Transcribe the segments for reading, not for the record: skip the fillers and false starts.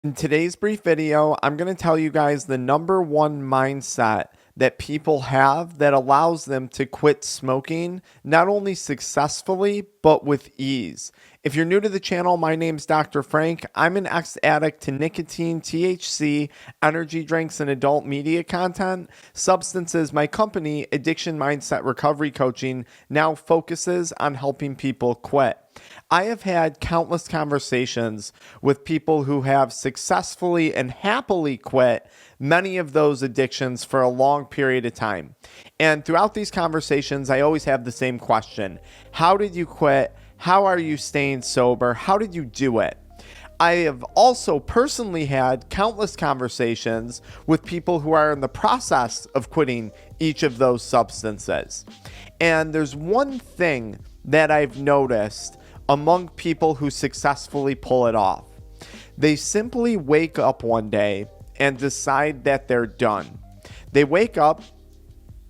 In today's brief video, I'm going to tell you guys the number one mindset that people have that allows them to quit smoking, not only successfully, but with ease. If you're new to the channel, my name's Dr. Frank. I'm an ex-addict to nicotine, THC, energy drinks, and adult media content. Substances, my company, AddictionMindset Recovery Coaching, now focuses on helping people quit. I have had countless conversations with people who have successfully and happily quit many of those addictions for a long period of time. And throughout these conversations, I always have the same question. How did you quit? How are you staying sober? How did you do it? I have also personally had countless conversations with people who are in the process of quitting each of those substances. And there's one thing that I've noticed among people who successfully pull it off. They simply wake up one day and decide that they're done. They wake up,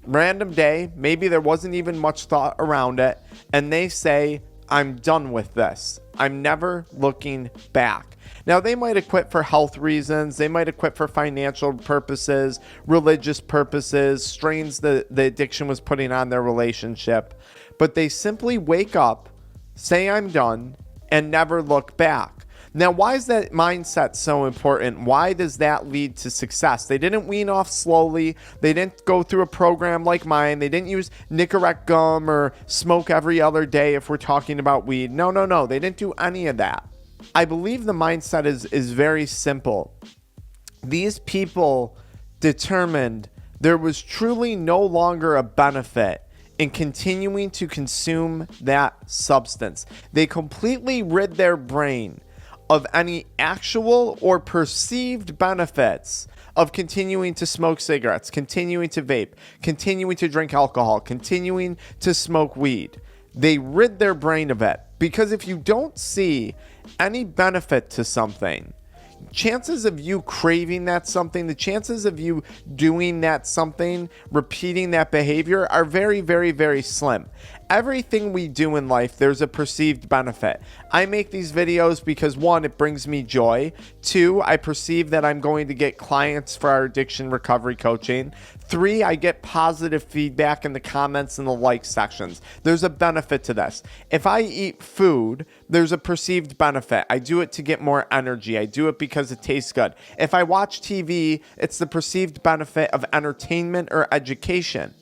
random day, maybe there wasn't even much thought around it, and they say, I'm done with this. I'm never looking back. Now, they might have quit for health reasons. They might have quit for financial purposes, religious purposes, strains the addiction was putting on their relationship. But they simply wake up, say I'm done, and never look back. Now, why is that mindset so important? Why does that lead to success? They didn't wean off slowly. They didn't go through a program like mine. They didn't use Nicorette gum or smoke every other day if we're talking about weed. No. They didn't do any of that. I believe the mindset is very simple. These people determined there was truly no longer a benefit in continuing to consume that substance. They completely rid their brain of any actual or perceived benefits of continuing to smoke cigarettes, continuing to vape, continuing to drink alcohol, continuing to smoke weed. They rid their brain of it, because if you don't see any benefit to something, chances of you craving that something, the chances of you doing that something, repeating that behavior are very, very, very slim. Everything we do in life, there's a perceived benefit. I make these videos because, one, it brings me joy. Two, I perceive that I'm going to get clients for our addiction recovery coaching. Three, I get positive feedback in the comments and the like sections. There's a benefit to this. If I eat food, there's a perceived benefit. I do it to get more energy. I do it because it tastes good. If I watch TV, it's the perceived benefit of entertainment or education.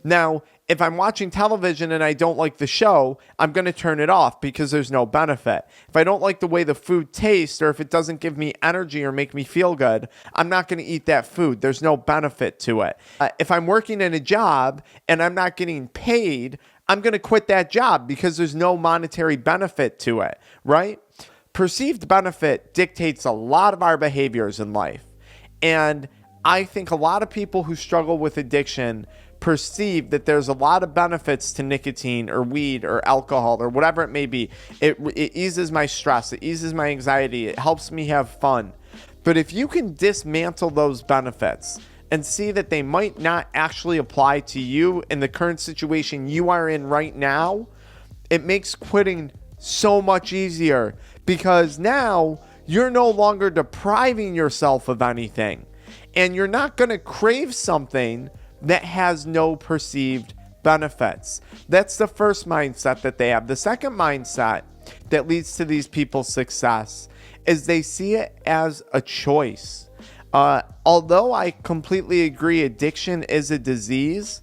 Now, if I'm watching television and I don't like the show, I'm going to turn it off because there's no benefit. If I don't like the way the food tastes, or if it doesn't give me energy or make me feel good, I'm not going to eat that food. There's no benefit to it. If I'm working in a job and I'm not getting paid, I'm going to quit that job because there's no monetary benefit to it, right? Perceived benefit dictates a lot of our behaviors in life. And I think a lot of people who struggle with addiction perceive that there's a lot of benefits to nicotine or weed or alcohol or whatever it may be. It eases my stress. It eases my anxiety. It helps me have fun. But if you can dismantle those benefits and see that they might not actually apply to you in the current situation you are in right now, it makes quitting so much easier, because now you're no longer depriving yourself of anything, and you're not going to crave something that has no perceived benefits. That's the first mindset that they have. The second mindset that leads to these people's success is they see it as a choice. Although I completely agree addiction is a disease,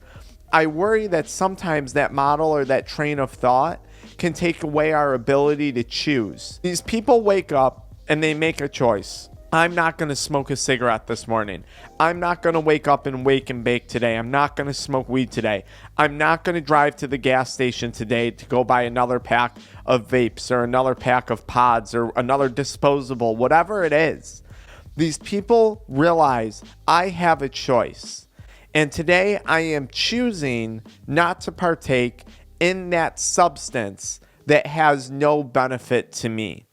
I worry that sometimes that model or that train of thought can take away our ability to choose. These people wake up and they make a choice. I'm not going to smoke a cigarette this morning. I'm not going to wake up and wake and bake today. I'm not going to smoke weed today. I'm not going to drive to the gas station today to go buy another pack of vapes or another pack of pods or another disposable, whatever it is. These people realize I have a choice. And today I am choosing not to partake in that substance that has no benefit to me.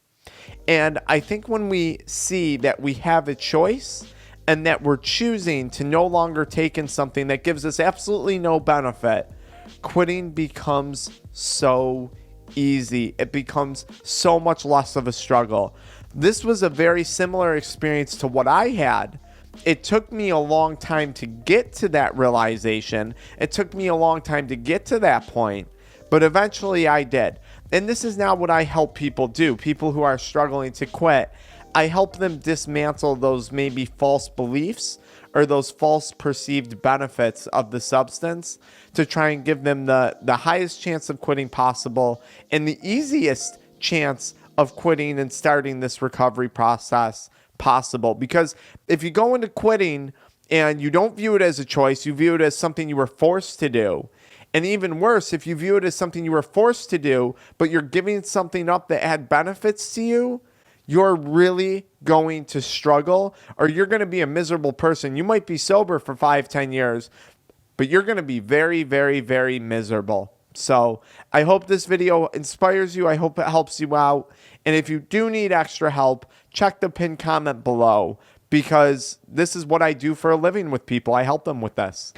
And I think when we see that we have a choice and that we're choosing to no longer take in something that gives us absolutely no benefit, quitting becomes so easy. It becomes so much less of a struggle. This was a very similar experience to what I had. It took me a long time to get to that realization. It took me a long time to get to that point, but eventually I did. And this is now what I help people do. People who are struggling to quit, I help them dismantle those maybe false beliefs or those false perceived benefits of the substance to try and give them the highest chance of quitting possible and the easiest chance of quitting and starting this recovery process possible. Because if you go into quitting and you don't view it as a choice, you view it as something you were forced to do. And even worse, if you view it as something you were forced to do, but you're giving something up that had benefits to you, you're really going to struggle, or you're going to be a miserable person. You might be sober for 5-10 years, but you're going to be very, very, very miserable. So I hope this video inspires you. I hope it helps you out. And if you do need extra help, check the pinned comment below, because this is what I do for a living with people. I help them with this.